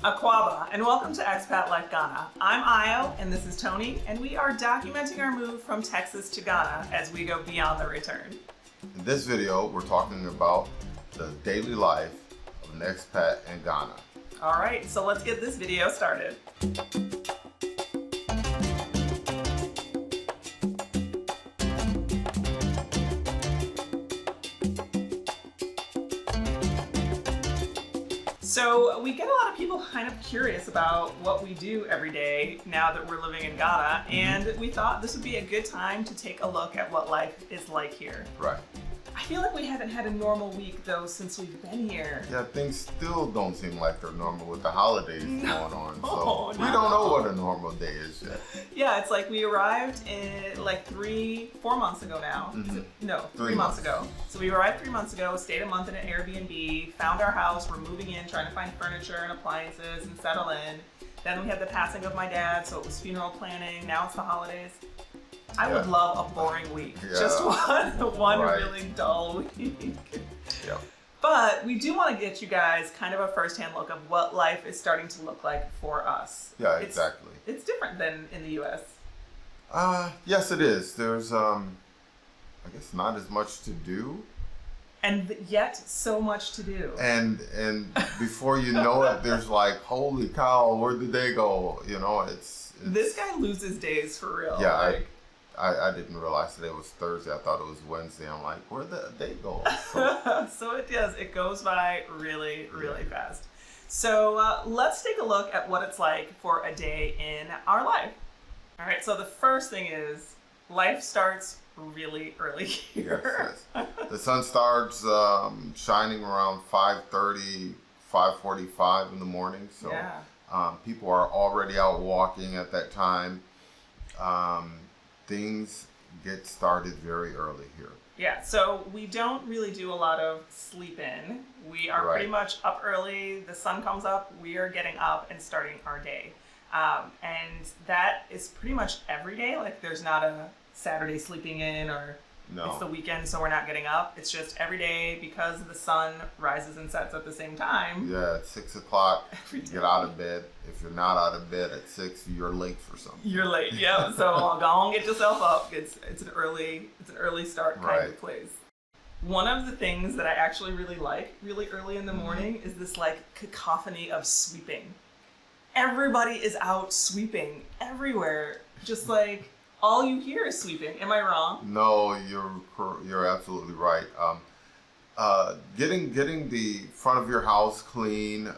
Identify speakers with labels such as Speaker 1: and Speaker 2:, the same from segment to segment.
Speaker 1: Akwaba, and welcome to Expat Life Ghana. I'm Ayo, and this is Tony, and we are documenting our move from Texas to Ghana as we go beyond the return.
Speaker 2: In this video, we're talking about the daily life of an expat in Ghana.
Speaker 1: All right, so let's get this video started. So we get a lot of people kind of curious about what we do every day now that we're living in Ghana, and we thought this would be a good time to take a look at what life is like here.
Speaker 2: Right.
Speaker 1: I feel like we haven't had a normal week though since we've been here.
Speaker 2: Yeah, things still don't seem like they're normal with the holidays going on. So we
Speaker 1: no.
Speaker 2: don't know what a normal day is yet.
Speaker 1: Yeah, it's like we arrived in like 4 months ago now. No, 3 months ago. So we arrived 3 months ago, stayed a month in an Airbnb, found our house, we're moving in, trying to find furniture and appliances and settle in. Then we had the passing of my dad, so it was funeral planning, now it's the holidays. I would love a boring week.
Speaker 2: Yeah.
Speaker 1: Just one
Speaker 2: Right.
Speaker 1: really dull week.
Speaker 2: Yep.
Speaker 1: But we do want to get you guys kind of a first-hand look of what life is starting to look like for us.
Speaker 2: Yeah, exactly.
Speaker 1: It's different than in the U.S.
Speaker 2: Yes, it is. There's, I guess, not as much to do.
Speaker 1: And yet, so much to do.
Speaker 2: And before you know it, there's like, holy cow, where did they go? You know, it's
Speaker 1: this guy loses days for real.
Speaker 2: Yeah,
Speaker 1: like,
Speaker 2: I didn't realize today was Thursday. I thought it was Wednesday. I'm like, where'd the day go?
Speaker 1: So it does. It goes by really, really fast. So let's take a look at what it's like for a day in our life. All right, so the first thing is life starts really early here.
Speaker 2: Yes. The sun starts shining around 5:30, 5:45 in the morning. So people are already out walking at that time. Things get started very early here.
Speaker 1: Yeah, so we don't really do a lot of sleep in. We are pretty much up early. The sun comes up, we are getting up and starting our day. And that is pretty much every day. Like there's not a Saturday sleeping in or it's the weekend so we're not getting up. It's just every day because the sun rises and sets at the same time.
Speaker 2: Yeah, at 6 o'clock, you get out of bed. If you're not out of bed at 6, you're late for something.
Speaker 1: You're late, yeah. So go on, get yourself up. It's an early start kind of place. One of the things that I actually really like really early in the morning is this like cacophony of sweeping. Everybody is out sweeping everywhere, just like all you hear is sweeping. Am I wrong?
Speaker 2: No, you're absolutely right. Getting the front of your house clean,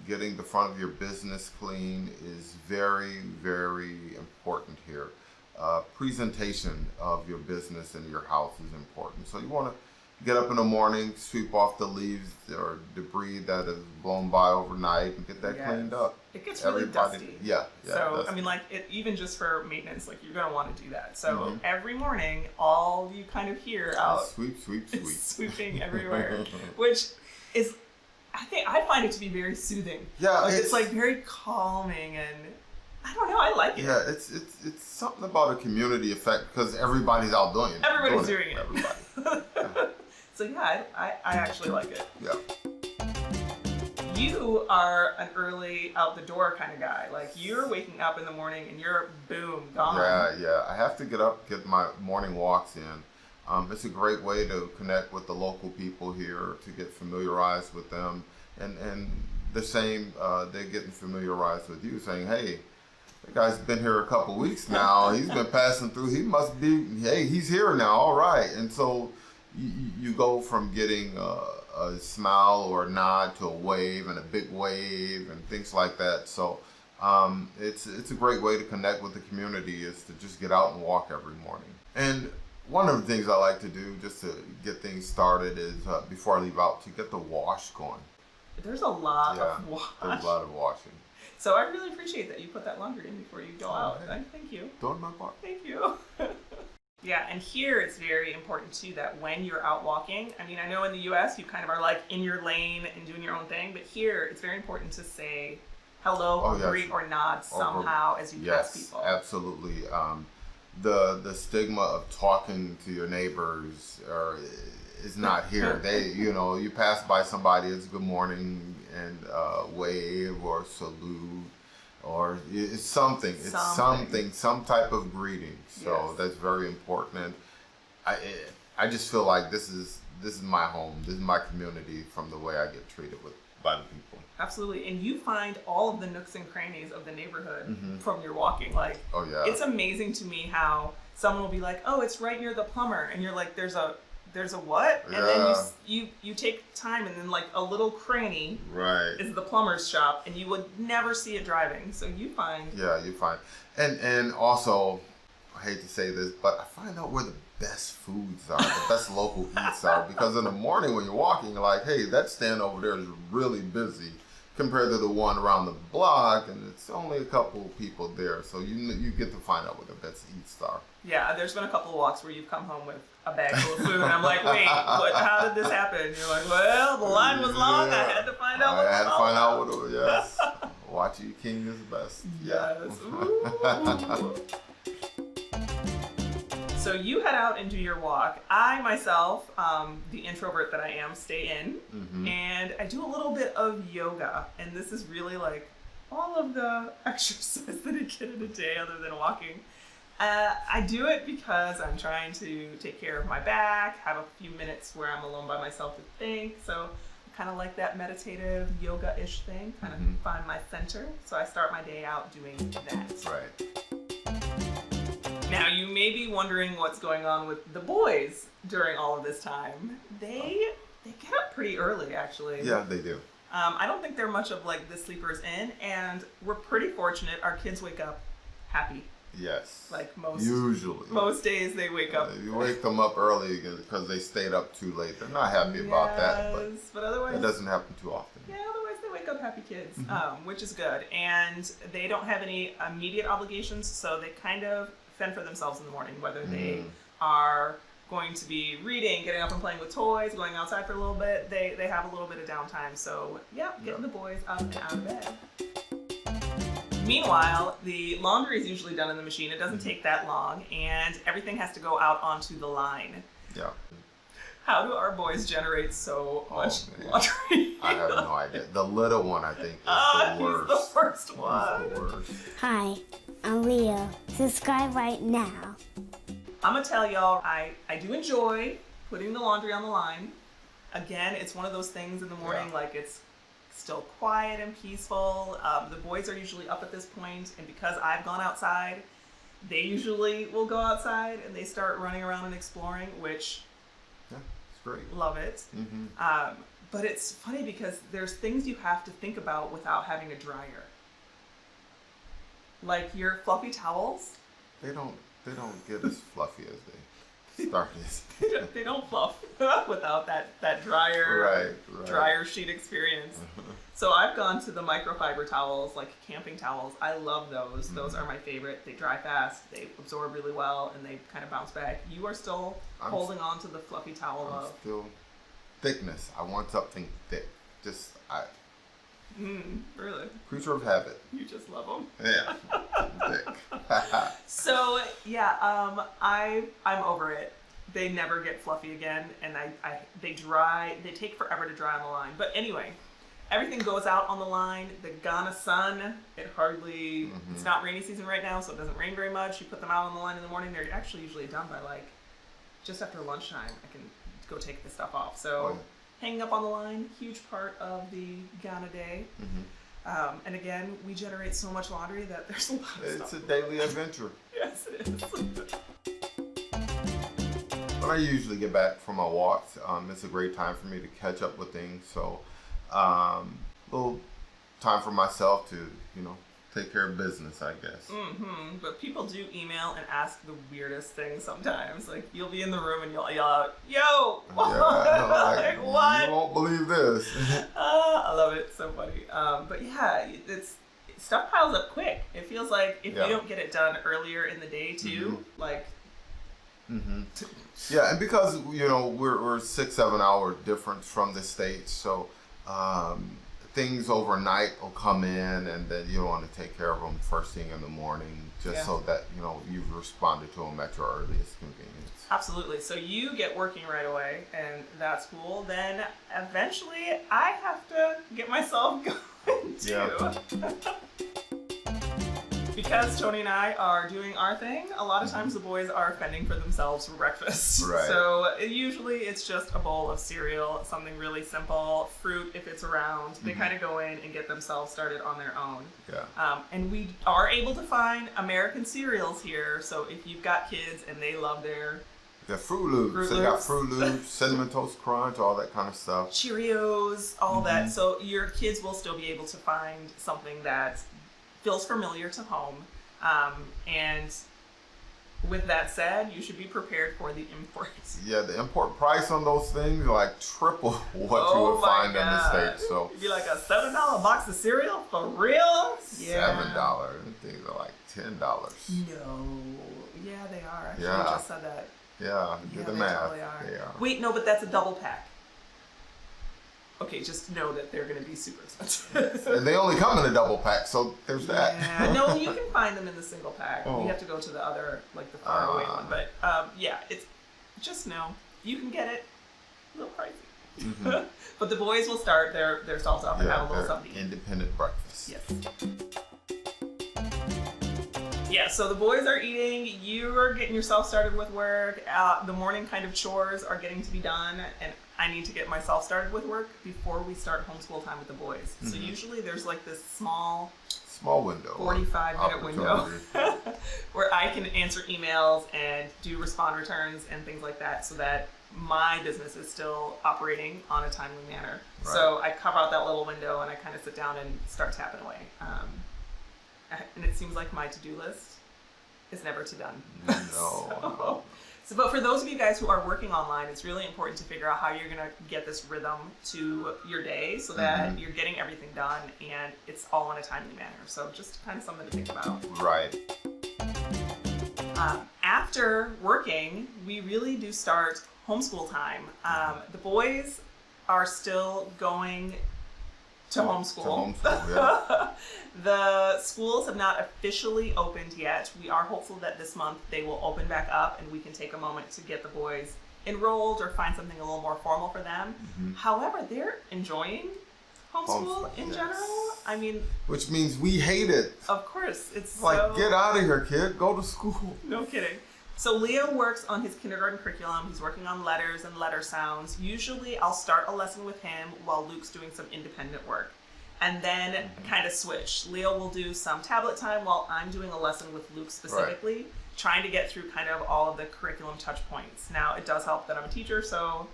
Speaker 2: getting the front of your business clean is very, very important here. Presentation of your business and your house is important. So you want to get up in the morning, sweep off the leaves or debris that is blown by overnight and get that cleaned up.
Speaker 1: It gets really dusty.
Speaker 2: Yeah.
Speaker 1: So,
Speaker 2: dusty.
Speaker 1: I mean, like, even just for maintenance, like, you're going to want to do that. So, every morning, all you kind of hear out
Speaker 2: sweep.
Speaker 1: is sweeping everywhere, which is, I find it to be very soothing.
Speaker 2: Yeah.
Speaker 1: Like, it's like very calming and I don't know, I like it.
Speaker 2: Yeah, it's something about a community effect because everybody's out doing it.
Speaker 1: Everybody's doing it.
Speaker 2: Everybody.
Speaker 1: So yeah, I actually like it.
Speaker 2: Yeah.
Speaker 1: You are an early out the door kind of guy. Like you're waking up in the morning and you're boom, gone.
Speaker 2: Yeah. I have to get up, get my morning walks in. It's a great way to connect with the local people here, to get familiarized with them. And the same, they're getting familiarized with you, saying, hey, the guy's been here a couple weeks now. He's been passing through. He must be, hey, he's here now. All right. And so you go from getting a smile or a nod to a wave and a big wave and things like that. So it's a great way to connect with the community is to just get out and walk every morning. And one of the things I like to do just to get things started is before I leave out to get the wash going.
Speaker 1: There's a lot of wash.
Speaker 2: There's a lot of washing.
Speaker 1: So I really appreciate that you put that laundry in before you go out. Thank you.
Speaker 2: Don't my part.
Speaker 1: Thank you. Yeah, and here it's very important too that when you're out walking, I mean, I know in the US you kind of are like in your lane and doing your own thing, but here it's very important to say hello or greet or nod somehow as you pass people.
Speaker 2: Yes, absolutely. The stigma of talking to your neighbors is not here. They, you pass by somebody, it's good morning, and wave or salute, or it's something. It's something, some type of greeting. So that's very important. And I just feel like this is my home. This is my community from the way I get treated by the people.
Speaker 1: Absolutely. And you find all of the nooks and crannies of the neighborhood from your walking. Like,
Speaker 2: oh yeah,
Speaker 1: it's amazing to me how someone will be like, oh, it's right near the plumber, and you're like, there's a what? And then you take time, and then like a little cranny is the plumber's shop, and you would never see it driving. So you find
Speaker 2: and also, I hate to say this, but I find out where the best foods are, the best local eats are, because in the morning when you're walking, you're like, hey, that stand over there is really busy compared to the one around the block, and it's only a couple of people there, so you get to find out where the best eats are.
Speaker 1: Yeah, there's been a couple of walks where you've come home with a bag full of food, and I'm like, wait, how did this happen? You're like, well, the line was long, I had to find out what it was.
Speaker 2: Yes. Watch your king is best.
Speaker 1: Yes. Ooh. So you head out and do your walk. I myself, the introvert that I am, stay in, and I do a little bit of yoga. And this is really like all of the exercise that I get in a day other than walking. I do it because I'm trying to take care of my back, have a few minutes where I'm alone by myself to think. So I kind of like that meditative yoga-ish thing, kind of find my center. So I start my day out doing that.
Speaker 2: Right.
Speaker 1: Now, you may be wondering what's going on with the boys during all of this time. They get up pretty early, actually.
Speaker 2: Yeah, they do.
Speaker 1: I don't think they're much of like the sleepers in, and we're pretty fortunate. Our kids wake up happy.
Speaker 2: Yes.
Speaker 1: Like most days they wake up.
Speaker 2: You wake them up early because they stayed up too late. They're not happy about that,
Speaker 1: but otherwise
Speaker 2: it doesn't happen too often.
Speaker 1: Yeah, otherwise they wake up happy kids, which is good. And they don't have any immediate obligations, so they kind of fend for themselves in the morning, whether they are going to be reading, getting up and playing with toys, going outside for a little bit. They have a little bit of downtime. So getting the boys up and out of bed. Meanwhile, the laundry is usually done in the machine. It doesn't take that long, and everything has to go out onto the line.
Speaker 2: Yeah.
Speaker 1: How do our boys generate so much laundry?
Speaker 2: I have no idea. The little one, I think, is the worst.
Speaker 1: He's the first one.
Speaker 2: He's the worst.
Speaker 3: Hi, I'm Leo. Subscribe right now.
Speaker 1: I'm going to tell y'all, I do enjoy putting the laundry on the line. Again, it's one of those things in the morning, like it's still quiet and peaceful. The boys are usually up at this point, and because I've gone outside, they usually will go outside and they start running around and exploring, which
Speaker 2: it's great.
Speaker 1: Love it. But it's funny because there's things you have to think about without having a dryer. Like your fluffy towels.
Speaker 2: They don't get as fluffy as they started.
Speaker 1: They don't fluff without that dryer dryer sheet experience. So I've gone to the microfiber towels, like camping towels. I love those. Those are my favorite. They dry fast, they absorb really well, and they kind of bounce back. You are still holding on to the fluffy towel love.
Speaker 2: Still thickness. I want something thick.
Speaker 1: Really?
Speaker 2: Creature of habit.
Speaker 1: You just love them.
Speaker 2: Yeah. Thick.
Speaker 1: So I'm over it. They never get fluffy again, and they take forever to dry on the line. But anyway, everything goes out on the line. The Ghana sun, it's not rainy season right now, so it doesn't rain very much. You put them out on the line in the morning, they're actually usually done by like just after lunchtime. I can go take the stuff off. So hanging up on the line, huge part of the Ghana day. And again, we generate so much laundry that there's a lot of stuff.
Speaker 2: It's a daily adventure.
Speaker 1: Yes, it is.
Speaker 2: When I usually get back from my walks, it's a great time for me to catch up with things. So, a little time for myself to, take care of business, I guess.
Speaker 1: But people do email and ask the weirdest things sometimes. Like, you'll be in the room and you'll yell out, "Yo!"
Speaker 2: Like,
Speaker 1: what?
Speaker 2: You won't believe this.
Speaker 1: I love it. So funny. But yeah, stuff piles up quick. It feels like if you don't get it done earlier in the day too, like...
Speaker 2: Yeah, and because, we're 6-7 hour difference from the States, so things overnight will come in, and then you want to take care of them first thing in the morning, just so that you've responded to them at your earliest convenience.
Speaker 1: Absolutely. So you get working right away, and that's cool. Then eventually I have to get myself going too.
Speaker 2: Yeah.
Speaker 1: Because Tony and I are doing our thing, a lot of times the boys are fending for themselves for breakfast.
Speaker 2: Right.
Speaker 1: So usually it's just a bowl of cereal, something really simple, fruit if it's around. They kind of go in and get themselves started on their own.
Speaker 2: Yeah.
Speaker 1: And we are able to find American cereals here. So if you've got kids and they love their
Speaker 2: Fruit Loops. They got Fruit Loops, Cinnamon Toast Crunch, all that kind of stuff.
Speaker 1: Cheerios, all that. So your kids will still be able to find something that feels familiar to home. And with that said, you should be prepared for the imports.
Speaker 2: Yeah, the import price on those things are like triple what you would find in the States. So
Speaker 1: it'd be like a $7 box of cereal for real?
Speaker 2: Yeah. $7. Things are like $10.
Speaker 1: No. Yeah, they are. Actually,
Speaker 2: Yeah.
Speaker 1: I just said that.
Speaker 2: Yeah, do the
Speaker 1: they
Speaker 2: math.
Speaker 1: Totally are.
Speaker 2: They are.
Speaker 1: Wait, no, but that's a double pack. Okay, just know that they're going to be super expensive.
Speaker 2: And they only come in a double pack, so there's that.
Speaker 1: Yeah, no, you can find them in the single pack.
Speaker 2: Oh.
Speaker 1: You have to go to the other, like the far away one. But yeah, it's just know you can get it a little pricey. But the boys will start their stalls up and have a little something.
Speaker 2: Independent breakfast.
Speaker 1: Yes. Yeah, so the boys are eating, you are getting yourself started with work, the morning kind of chores are getting to be done, and I need to get myself started with work before we start homeschool time with the boys. So usually there's like this small
Speaker 2: window,
Speaker 1: 45-minute window where I can answer emails and do respond returns and things like that, so that my business is still operating on a timely manner.
Speaker 2: Right.
Speaker 1: So I carve out that little window and I kind of sit down and start tapping away. And it seems like my to-do list is never to done.
Speaker 2: No.
Speaker 1: But for those of you guys who are working online, it's really important to figure out how you're going to get this rhythm to your day so that you're getting everything done and it's all in a timely manner. So just kind of something to think about.
Speaker 2: Right.
Speaker 1: After working, we really do start homeschool time. The boys are still going to homeschool.
Speaker 2: Yeah.
Speaker 1: The schools have not officially opened yet. We are hopeful that this month they will open back up and we can take a moment to get the boys enrolled or find something a little more formal for them. However, they're enjoying homeschool in general. I mean,
Speaker 2: which means we hate it.
Speaker 1: Of course. It's
Speaker 2: like, get out of here, kid. Go to school.
Speaker 1: No kidding. So Leo works on his kindergarten curriculum. He's working on letters and letter sounds. Usually I'll start a lesson with him while Luke's doing some independent work. And then kind of switch. Leo will do some tablet time while I'm doing a lesson with Luke specifically, trying to get through kind of all of the curriculum touch points. Now, it does help that I'm a teacher, so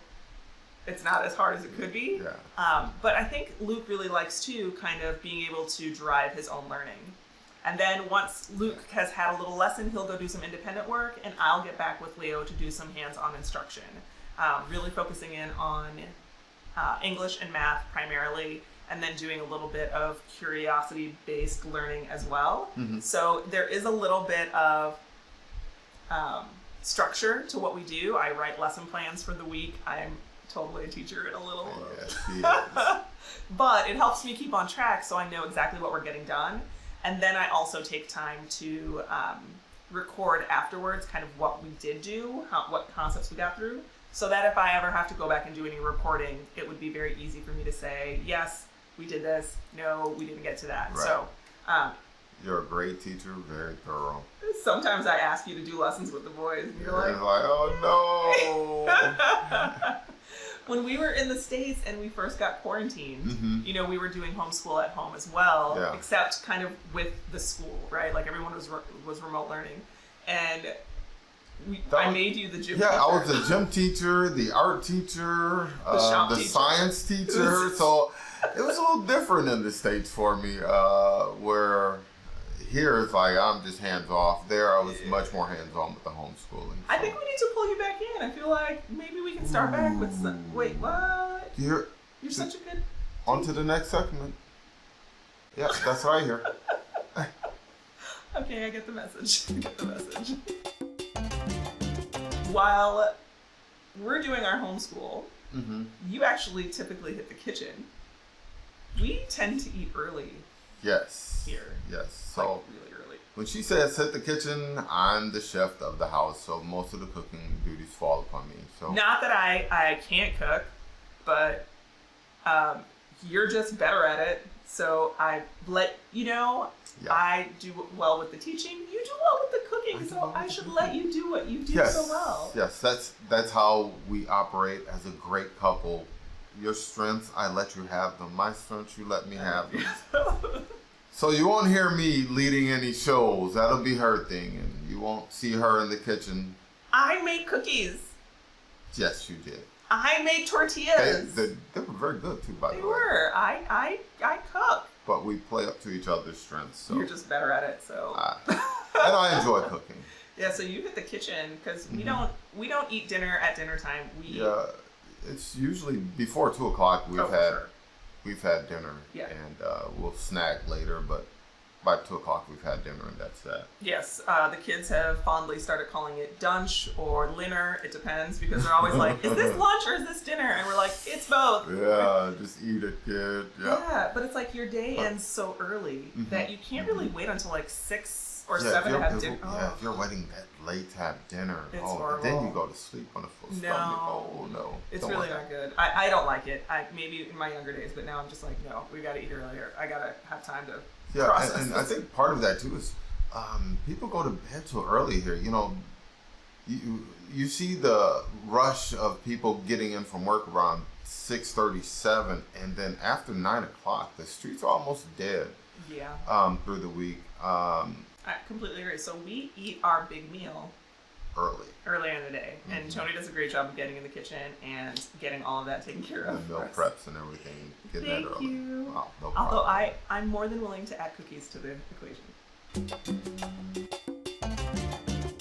Speaker 1: it's not as hard as it could be.
Speaker 2: Yeah.
Speaker 1: But I think Luke really likes, too, kind of being able to drive his own learning. And then once Luke has had a little lesson, he'll go do some independent work, and I'll get back with Leo to do some hands-on instruction, really focusing in on English and math primarily, and then doing a little bit of curiosity-based learning as well. So there is a little bit of structure to what we do. I write lesson plans for the week. I'm totally a teacher in a little but it helps me keep on track so I know exactly what we're getting done. And then I also take time to record afterwards kind of what we did do, what concepts we got through, so that if I ever have to go back and do any reporting, it would be very easy for me to say, yes, we did this, no, we didn't get to that.
Speaker 2: Right.
Speaker 1: So
Speaker 2: you're a great teacher, very thorough.
Speaker 1: Sometimes I ask you to do lessons with the boys, and you're like,
Speaker 2: oh no.
Speaker 1: When we were in the States and we first got quarantined, you know, we were doing homeschool at home as well, except kind of with the school, right? Like everyone was remote learning. And I made you the gym teacher.
Speaker 2: I was the gym teacher, the art teacher, the science teacher. So it was a little different in the States for me, where here it's like I'm just hands off. There I was much more hands on with the homeschooling. So.
Speaker 1: I think we need to pull you back in. I feel like maybe we can start back with some. Wait, what? You're such a good.
Speaker 2: On to the next segment. Yeah, that's right here.
Speaker 1: Okay, I get the message. While we're doing our homeschool, you actually typically hit the kitchen we tend to eat early
Speaker 2: Yes.
Speaker 1: here.
Speaker 2: Yes. So
Speaker 1: like really early.
Speaker 2: when she says hit the kitchen, I'm the chef of the house, so most of the cooking duties fall upon me. So
Speaker 1: Not that I can't cook, but you're just better at it. So I let you know.
Speaker 2: Yeah.
Speaker 1: I do well with the teaching. You do well with the cooking. So I should let you do what you do so well.
Speaker 2: Yes, that's how we operate as a great couple. Your strengths, I let you have them. My strengths, you let me have them. So you won't hear me leading any shows. That'll be her thing, and you won't see her in the kitchen.
Speaker 1: I make cookies.
Speaker 2: Yes, you did.
Speaker 1: I make tortillas.
Speaker 2: They were very good too, by the way.
Speaker 1: They were. I cook.
Speaker 2: But we play up to each other's strengths. So.
Speaker 1: You're just better at it. So.
Speaker 2: And I enjoy cooking.
Speaker 1: Yeah. So you hit the kitchen because we don't eat dinner at dinner time.
Speaker 2: Yeah, it's usually before 2:00. We've had dinner, and we'll snack later. But by 2:00 we've had dinner, and that's that.
Speaker 1: Yes, the kids have fondly started calling it dunch or dinner. It depends because they're always like, "Is this lunch or is this dinner?" And we're like, "It's both."
Speaker 2: Yeah, just eat it, kid.
Speaker 1: Yeah, but it's like your day ends so early that you can't really wait until like 6 or 7 to have dinner.
Speaker 2: Yeah, if you're waiting that late to have dinner,
Speaker 1: it's
Speaker 2: and then you go to sleep on a full stomach. Oh no,
Speaker 1: it's really not good. I don't like it. Maybe in my younger days, but now I'm just like, no, we got to eat earlier. I gotta have time to.
Speaker 2: Yeah, and I think part of that too is people go to bed too early here. You know, you see the rush of people getting in from work around 6:37, and then after 9:00, the streets are almost dead.
Speaker 1: Yeah.
Speaker 2: Through the week.
Speaker 1: I completely agree. So we eat our big meal earlier in the day, and Tony does a great job of getting in the kitchen and getting all of that taken care of.
Speaker 2: And meal preps and everything. Getting
Speaker 1: Thank
Speaker 2: that early.
Speaker 1: you.
Speaker 2: Oh, no problem.
Speaker 1: Although I'm more than willing to add cookies to the equation.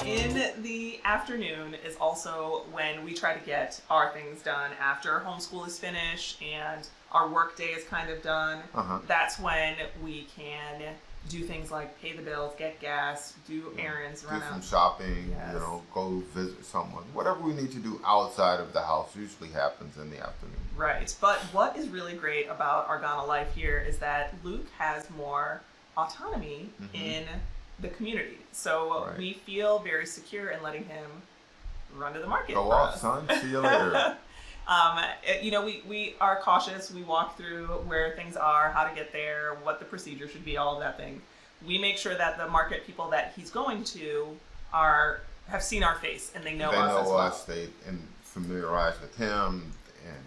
Speaker 1: In the afternoon is also when we try to get our things done after homeschool is finished and our work day is kind of done. That's when we can do things like pay the bills, get gas, do errands, run
Speaker 2: do
Speaker 1: out.
Speaker 2: some shopping,
Speaker 1: Yes.
Speaker 2: go visit someone. Whatever we need to do outside of the house usually happens in the afternoon.
Speaker 1: Right. But what is really great about our Ghana life here is that Luke has more autonomy in the community. So we feel very secure in letting him run to the market.
Speaker 2: Go off, son. See you later.
Speaker 1: We are cautious. We walk through where things are, how to get there, what the procedure should be, all of that thing. We make sure that the market people that he's going to have seen our face and they know us as well.
Speaker 2: They familiarize with him, and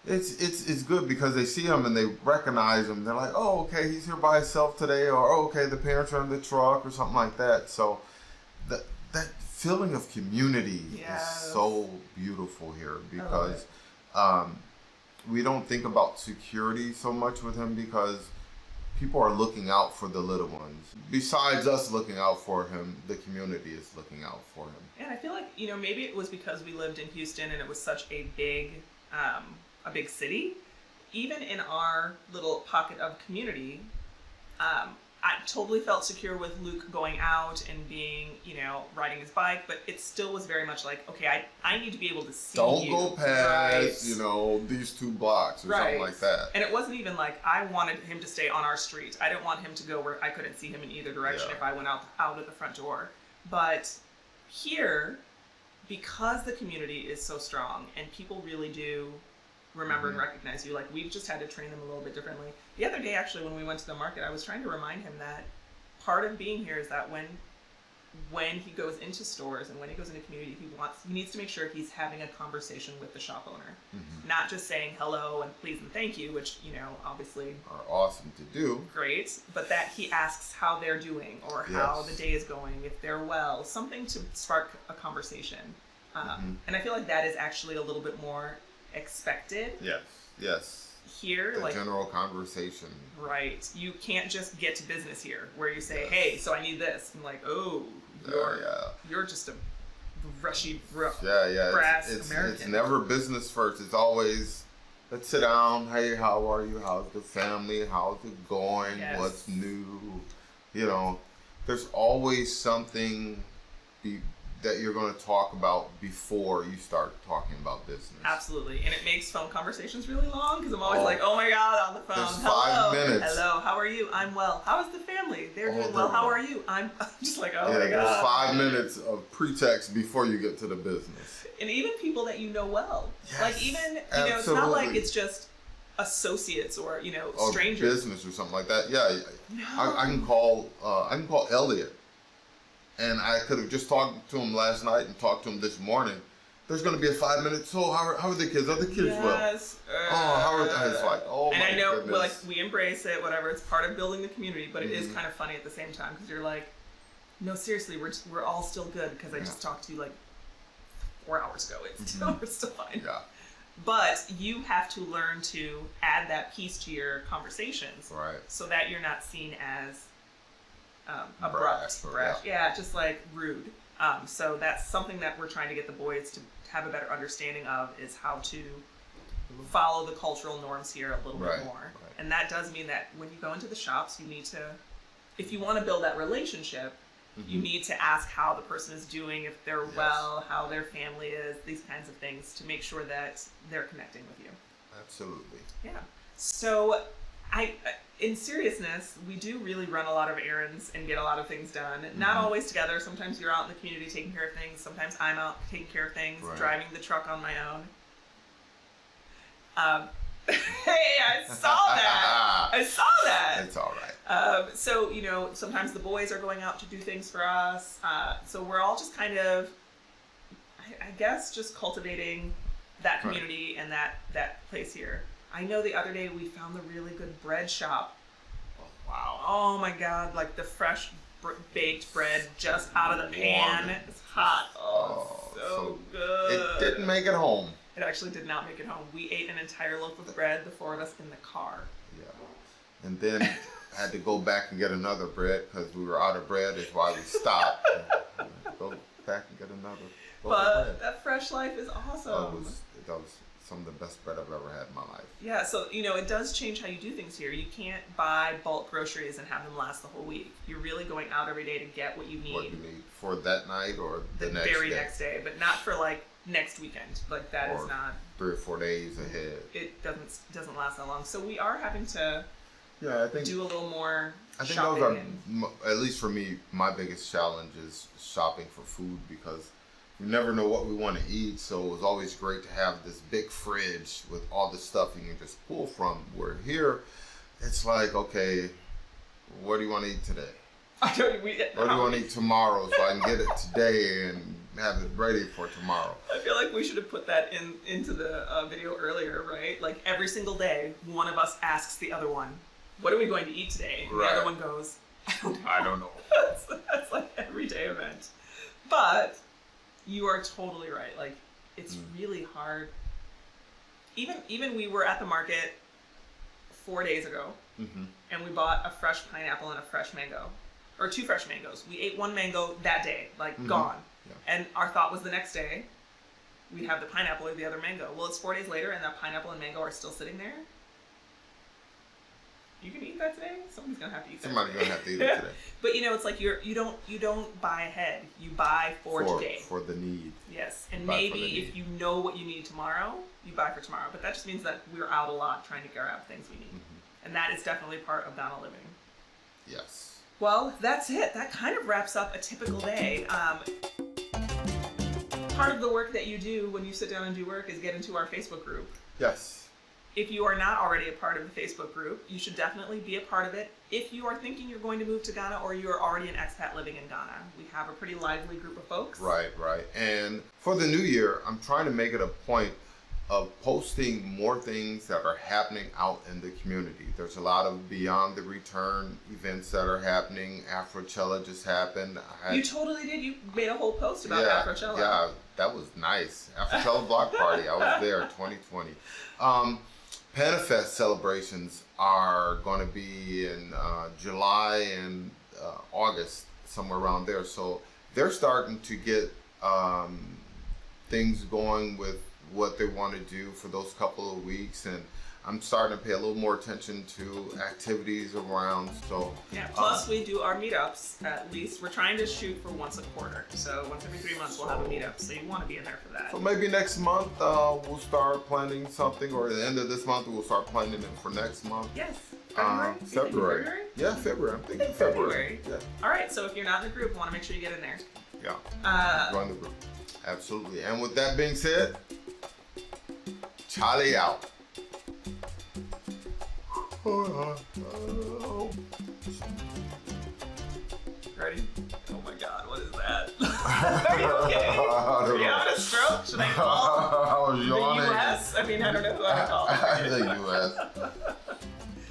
Speaker 2: it's good because they see him and they recognize him. They're like, oh, okay, he's here by himself today, or oh, okay, the parents are in the truck or something like that. So that feeling of community is so beautiful here because we don't think about security so much with him because people are looking out for the little ones. Besides us looking out for him, the community is looking out for him.
Speaker 1: And I feel like, maybe it was because we lived in Houston and it was such a big city. Even in our little pocket of community, I totally felt secure with Luke going out and being, riding his bike, but it still was very much like, okay, I need to be able to see
Speaker 2: Don't
Speaker 1: you.
Speaker 2: go past, these 2 blocks or something like that.
Speaker 1: And it wasn't even like I wanted him to stay on our street. I didn't want him to go where I couldn't see him in either direction if I went out of the front door. But here, because the community is so strong and people really do remember and recognize you, like we've just had to train them a little bit differently. The other day, actually, when we went to the market, I was trying to remind him that part of being here is that when he goes into stores and when he goes into community, he needs to make sure he's having a conversation with the shop owner, not just saying hello and please and thank you, which obviously
Speaker 2: are awesome to do.
Speaker 1: Great, but that he asks how they're doing or how the day is going, if they're well, something to spark a conversation. And I feel like that is actually a little bit more expected.
Speaker 2: Yes.
Speaker 1: Here,
Speaker 2: the general conversation.
Speaker 1: Right. You can't just get to business here, where you say, "Hey, so I need this." I'm like, "Oh, you're just a rushy, brass American."
Speaker 2: It's never business first. It's always, let's sit down. Hey, how are you? How's the family? How's it going?
Speaker 1: Yes.
Speaker 2: What's new? There's always something that you're going to talk about before you start talking about business.
Speaker 1: Absolutely. And it makes phone conversations really long because I'm always like, oh my God, on the phone.
Speaker 2: There's
Speaker 1: Hello.
Speaker 2: 5 minutes.
Speaker 1: Hello, how are you? I'm well. How is the family? They're doing well. How are you? I'm just like, oh my
Speaker 2: There's
Speaker 1: God.
Speaker 2: 5 minutes of pretext before you get to the business.
Speaker 1: And even people that you know well.
Speaker 2: Yes,
Speaker 1: like even,
Speaker 2: absolutely.
Speaker 1: It's not like it's just associates or,
Speaker 2: Or
Speaker 1: strangers.
Speaker 2: business or something like that. Yeah.
Speaker 1: No.
Speaker 2: I can call Elliot. And I could have just talked to him last night and talked to him this morning. There's going to be a 5 minute. So how are the kids? Are the kids well?
Speaker 1: Yes.
Speaker 2: How are they? It's like, oh my
Speaker 1: goodness. And I know,
Speaker 2: goodness.
Speaker 1: like, we embrace it, whatever. It's part of building the community, but it is kind of funny at the same time because you're like, no, seriously, we're all still good because I just talked to you like 4 hours ago. We're still fine.
Speaker 2: Yeah.
Speaker 1: But you have to learn to add that piece to your conversations,
Speaker 2: Right.
Speaker 1: so that you're not seen as abrupt,
Speaker 2: Brash,
Speaker 1: yeah, just like rude. So that's something that we're trying to get the boys to have a better understanding of, is how to follow the cultural norms here a little bit more.
Speaker 2: Right.
Speaker 1: And that does mean that when you go into the shops, you need to, if you want to build that relationship, you need to ask how the person is doing, if they're well, how their family is, these kinds of things, to make sure that they're connecting with you.
Speaker 2: Absolutely.
Speaker 1: Yeah. So in seriousness, we do really run a lot of errands and get a lot of things done. Not always together. Sometimes you're out in the community taking care of things. Sometimes I'm out taking care of things, driving the truck on my own. Hey, I saw that. I saw that.
Speaker 2: It's all right.
Speaker 1: So, sometimes the boys are going out to do things for us. So we're all just kind of, I guess, just cultivating that community and that place here. I know the other day we found the really good bread shop.
Speaker 2: Oh, wow.
Speaker 1: Oh my God, like the fresh baked bread just out of the pan. It's hot. Oh, so good.
Speaker 2: It didn't make it home.
Speaker 1: It actually did not make it home. We ate an entire loaf of bread, the four of us, in the car.
Speaker 2: Yeah. And then had to go back and get another bread because we were out of bread. Is why we stopped. Go back and get another loaf of bread.
Speaker 1: That fresh life is awesome.
Speaker 2: That was some of the best bread I've ever had in my life.
Speaker 1: Yeah, so, it does change how you do things here. You can't buy bulk groceries and have them last the whole week. You're really going out every day to get what you need.
Speaker 2: What you need for that night or the next
Speaker 1: very
Speaker 2: day.
Speaker 1: next day, but not for, like, next weekend. Like, that
Speaker 2: or
Speaker 1: is not...
Speaker 2: 3 or 4 days ahead.
Speaker 1: It doesn't last that long. So we are having to
Speaker 2: I think
Speaker 1: do a little more
Speaker 2: I think
Speaker 1: shopping.
Speaker 2: those are, at least for me, my biggest challenge is shopping for food, because you never know what we want to eat. So it was always great to have this big fridge with all the stuff you can just pull from. Where here, it's like, okay, what do you want to eat today? What do you want to eat tomorrow so I can get it today and have it ready for tomorrow?
Speaker 1: I feel like we should have put that into the video earlier, right? Like every single day, one of us asks the other one, what are we going to eat today? And the other one goes, I don't know. That's like everyday event. But you are totally right. Like, it's really hard. Even we were at the market 4 days ago, and we bought a fresh pineapple and a fresh mango. Or 2 fresh mangoes. We ate 1 mango that day, like gone. Yeah. And our thought was the next day, we'd have the pineapple or the other mango. Well, it's 4 days later and that pineapple and mango are still sitting there. You can eat that today? Somebody's gonna have to eat that
Speaker 2: Somebody's
Speaker 1: today.
Speaker 2: gonna have to eat it today.
Speaker 1: But it's like you don't buy ahead. You buy for today.
Speaker 2: For the need.
Speaker 1: Yes. And maybe if you know what you need tomorrow, you buy for tomorrow. But that just means that we're out a lot trying to grab things we need. And that is definitely part of Ghana living.
Speaker 2: Yes.
Speaker 1: Well, that's it. That kind of wraps up a typical day. Part of the work that you do when you sit down and do work is get into our Facebook group.
Speaker 2: Yes.
Speaker 1: If you are not already a part of the Facebook group, you should definitely be a part of it. If you are thinking you're going to move to Ghana or you are already an expat living in Ghana, we have a pretty lively group of folks.
Speaker 2: Right. And for the new year, I'm trying to make it a point of posting more things that are happening out in the community. There's a lot of Beyond the Return events that are happening. Afrochella just happened.
Speaker 1: You totally did. You made a whole post about Afrochella.
Speaker 2: Yeah, that was nice. Afrochella Block Party. I was there 2020. Panafest celebrations are going to be in July and August, somewhere around there. So they're starting to get things going with what they want to do for those couple of weeks. And I'm starting to pay a little more attention to activities around. So
Speaker 1: yeah. Plus, we do our meetups. At least we're trying to shoot for once a quarter. So once every 3 months, we'll have a meetup. So you want to be in there for that.
Speaker 2: So maybe next month we'll start planning something, or at the end of this month we'll start planning it for next month.
Speaker 1: Yes.
Speaker 2: February. Yeah, February. I'm thinking February. Yeah.
Speaker 1: All right. So if you're not in the group, I want to make sure you get in there.
Speaker 2: Yeah. Join the group. Absolutely. And with that being said, Charlie out.
Speaker 1: Ready? Oh my God, what is that? Are you okay? Are you having a stroke? Should I call
Speaker 2: I was yawning.
Speaker 1: the U.S.? I mean, I don't know who I would call.
Speaker 2: The U.S.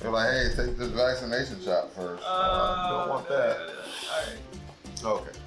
Speaker 2: They're like, hey, take this vaccination shot first. You don't want that.
Speaker 1: All right.
Speaker 2: Okay.